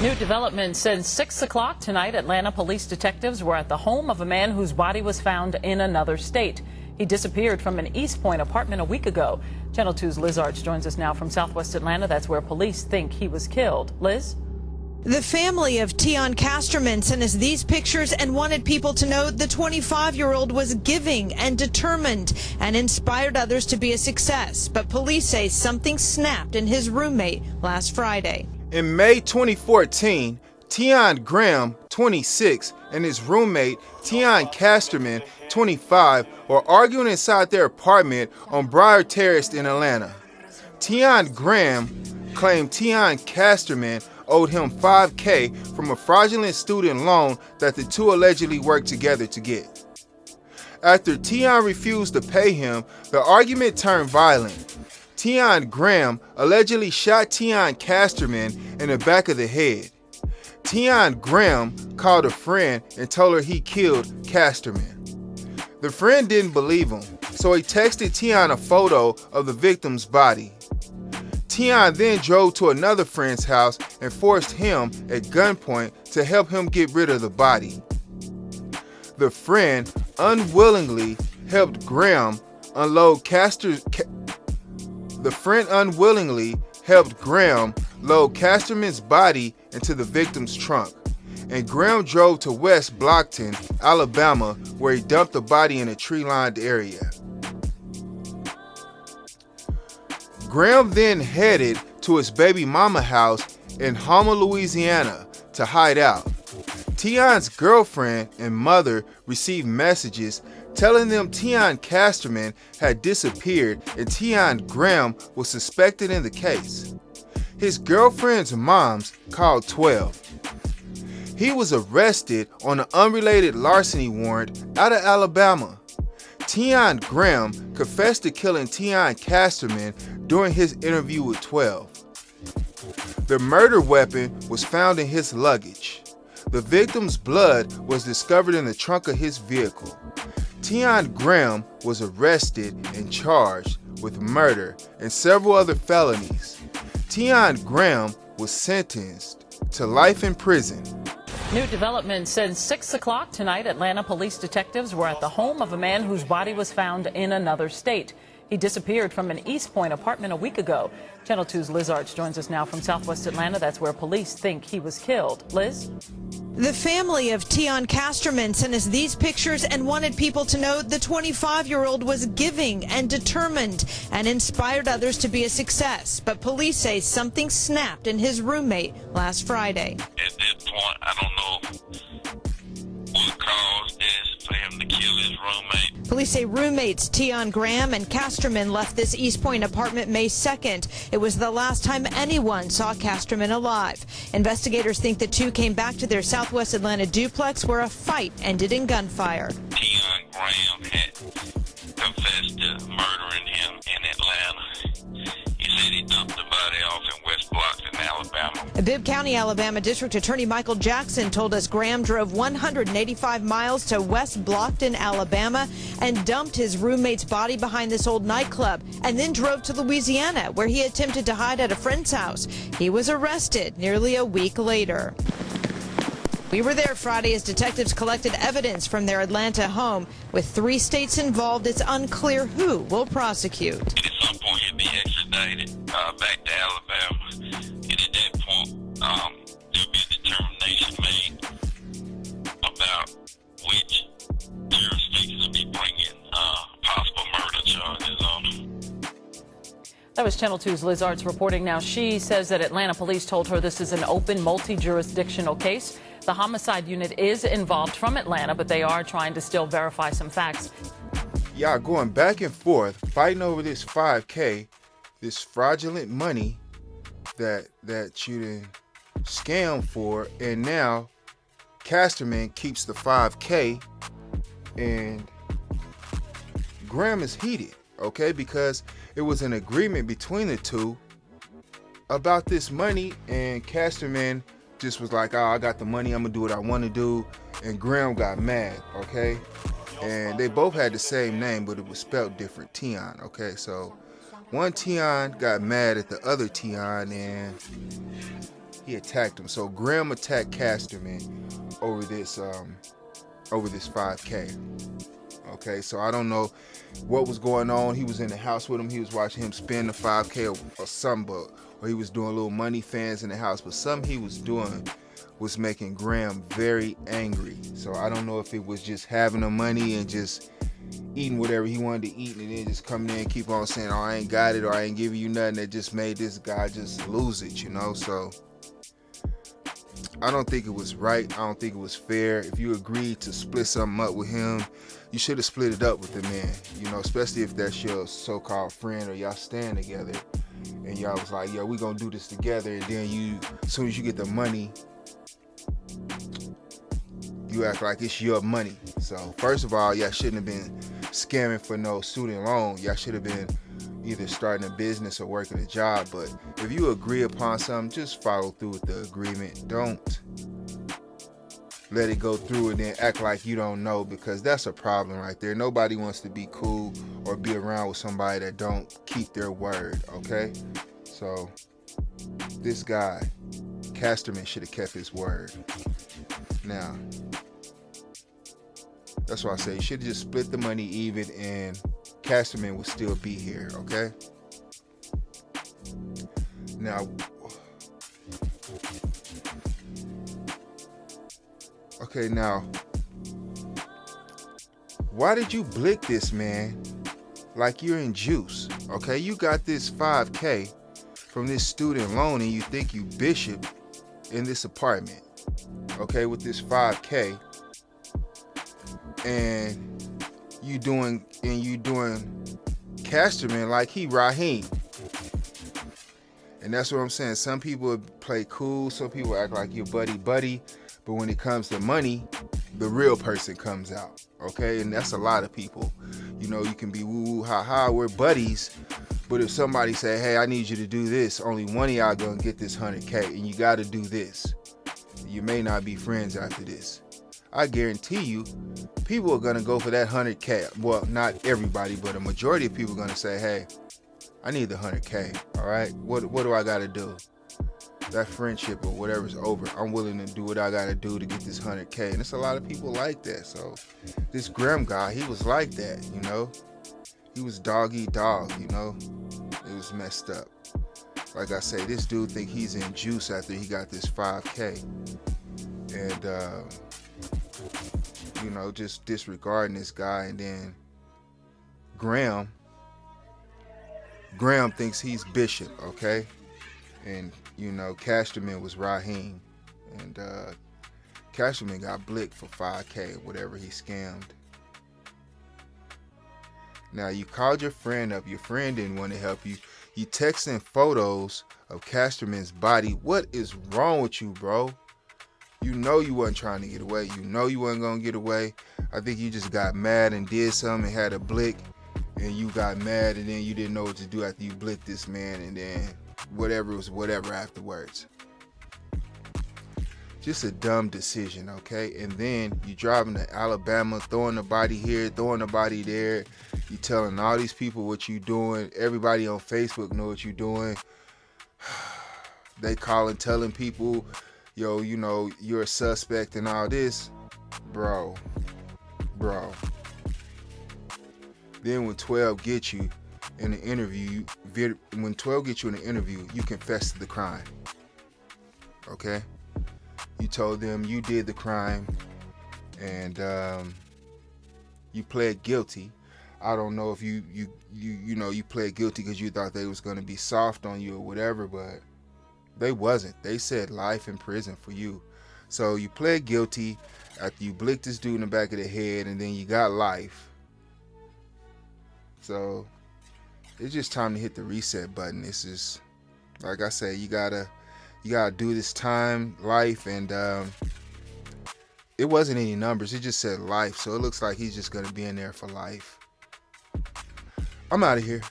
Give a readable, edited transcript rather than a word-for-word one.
New development since 6 o'clock tonight. Atlanta police detectives were at the home of a man whose body was found in another state. He disappeared from an East Point apartment a week ago. Channel 2's Liz Arch joins us now from Southwest Atlanta. That's where police think he was killed. Liz? The family of Tion Casterman sent us these pictures and wanted people to know the 25-year-old was giving and determined and inspired others to be a success. But police say something snapped in his roommate last Friday. In May 2014, Teon Graham, 26, and his roommate, Tion Casterman, 25, were arguing inside their apartment on Briar Terrace in Atlanta. Teon Graham claimed Tion Casterman owed him $5,000 from a fraudulent student loan that the two allegedly worked together to get. After Tion refused to pay him, the argument turned violent. Teon Graham allegedly shot Tion Casterman in the back of the head. Teon Graham called a friend and told her he killed Casterman. The friend didn't believe him, so he texted Tion a photo of the victim's body. Tion then drove to another friend's house and forced him at gunpoint to help him get rid of the body. The friend unwillingly helped Graham load Casterman's body into the victim's trunk, and Graham drove to West Blicked, Alabama, where he dumped the body in a tree-lined area. Graham then headed to his baby mama house in Houma, Louisiana, to hide out. Tion's girlfriend and mother received messages telling them Tion Casterman had disappeared and Tion Graham was suspected in the case. His girlfriend's moms called 12. He was arrested on an unrelated larceny warrant out of Alabama. Tion Graham confessed to killing Tion Casterman during his interview with 12. The murder weapon was found in his luggage. The victim's blood was discovered in the trunk of his vehicle. Tion Graham was arrested and charged with murder and several other felonies. Tion Graham was sentenced to life in prison. New development since 6 o'clock tonight. Atlanta police detectives were at the home of a man whose body was found in another state. He disappeared from an East Point apartment a week ago. Channel 2's Liz Arch joins us now from Southwest Atlanta. That's where police think he was killed. Liz? The family of Tion Casterman sent us these pictures and wanted people to know the 25-year-old was giving and determined and inspired others to be a success. But police say something snapped in his roommate last Friday. At this point, I don't know what caused this for him to kill his roommate. Police say roommates Tion Graham and Casterman left this East Point apartment May 2nd. It was the last time anyone saw Casterman alive. Investigators think the two came back to their Southwest Atlanta duplex where a fight ended in gunfire. Tion Graham had confessed to murdering him in Atlanta. He said he dumped the body off in West Blockton, Alabama. Bibb County, Alabama District Attorney Michael Jackson told us Graham drove 185 miles to West Blockton, Alabama, and dumped his roommate's body behind this old nightclub, and then drove to Louisiana, where he attempted to hide at a friend's house. He was arrested nearly a week later. We were there Friday as detectives collected evidence from their Atlanta home. With 3 states involved, it's unclear who will prosecute. At some point, he'll be extradited back to Alabama. And at that point, there'll be a determination made about which jurisdictions will be bringing possible murder charges on him. That was Channel 2's Liz Arch reporting. Now, she says that Atlanta police told her this is an open multi-jurisdictional case. The homicide unit is involved from Atlanta, but they are trying to still verify some facts. Y'all going back and forth, fighting over this $5,000, this fraudulent money that you done scam for, and now Casterman keeps the $5,000, and Graham is heated, okay, because it was an agreement between the two about this money, and Casterman just was like, oh, I got the money, I'm gonna do what I want to do, and Graham got mad, okay? And they both had the same name, but it was spelled different, Tion, okay? So one Tion got mad at the other Tion, and he attacked him. So Graham attacked Casterman over this 5K. Okay, so I don't know what was going on. He was in the house with him. He was watching him spin the 5K or something, or he was doing little money fans in the house. But something he was doing was making Graham very angry. So I don't know if it was just having the money and just eating whatever he wanted to eat, and then just coming in and keep on saying, oh, I ain't got it, or I ain't giving you nothing, that just made this guy just lose it, you know? So I don't think it was right. I don't think it was fair. If you agreed to split something up with him, you should have split it up with the man, you know, especially if that's your so-called friend or y'all stand together and y'all was like, yo, we gonna do this together, and then you, as soon as you get the money, you act like it's your money. So first of all, y'all shouldn't have been scamming for no student loan. Y'all should have been either starting a business or working a job. But if you agree upon something, just follow through with the agreement. Don't let it go through and then act like you don't know, because that's a problem right there. Nobody wants to be cool or be around with somebody that don't keep their word, okay? So this guy, Casterman, should have kept his word. Now, that's why I say you should have just split the money even, and Casterman would still be here, okay? Now, why did you blick this man like you're in juice, okay? You got this 5K from this student loan and you think you Bishop in this apartment, okay, with this 5K, and you doing Casterman like he Raheem. And that's what I'm saying. Some people play cool, some people act like you're buddy, but when it comes to money, the real person comes out, okay? And that's a lot of people. You know, you can be woo-woo, ha-ha, we're buddies, but if somebody say, hey, I need you to do this, only one of y'all gonna get this 100K, and you gotta do this. You may not be friends after this. I guarantee you, people are gonna go for that 100K. Well, not everybody, but a majority of people are gonna say, hey, I need the 100K, all right? What do I gotta do? That friendship or whatever's over, I'm willing to do what I gotta do to get this 100K. And it's a lot of people like that. So this Graham guy, he was like that, you know? He was dog eat dog, you know? It was messed up. Like I say, this dude think he's in juice after he got this 5K. And, you know, just disregarding this guy. And then Graham thinks he's Bishop, okay? And, you know, Casterman was Raheem. And Casterman got blicked for 5K, whatever he scammed. Now, you called your friend up. Your friend didn't want to help you. You texting photos of Casterman's body. What is wrong with you, bro? You know you wasn't trying to get away. You know you wasn't going to get away. I think you just got mad and did something and had a blick. And you got mad and then you didn't know what to do after you blicked this man. And then whatever was whatever afterwards. Just a dumb decision, okay? And then you driving to Alabama, throwing the body here, throwing the body there. You telling all these people what you doing. Everybody on Facebook know what you doing. They calling, telling people, yo, you know, you're a suspect and all this. Bro. Then when 12 gets you in the interview, you confess to the crime. Okay? You told them you did the crime and you pled guilty. I don't know if you pled guilty because you thought they was going to be soft on you or whatever, but they wasn't. They said life in prison for you. So you pled guilty after you blicked this dude in the back of the head, and then you got life. So it's just time to hit the reset button. This is, like I say, you gotta do this time, life, and it wasn't any numbers. It just said life. So it looks like he's just gonna be in there for life. I'm out of here.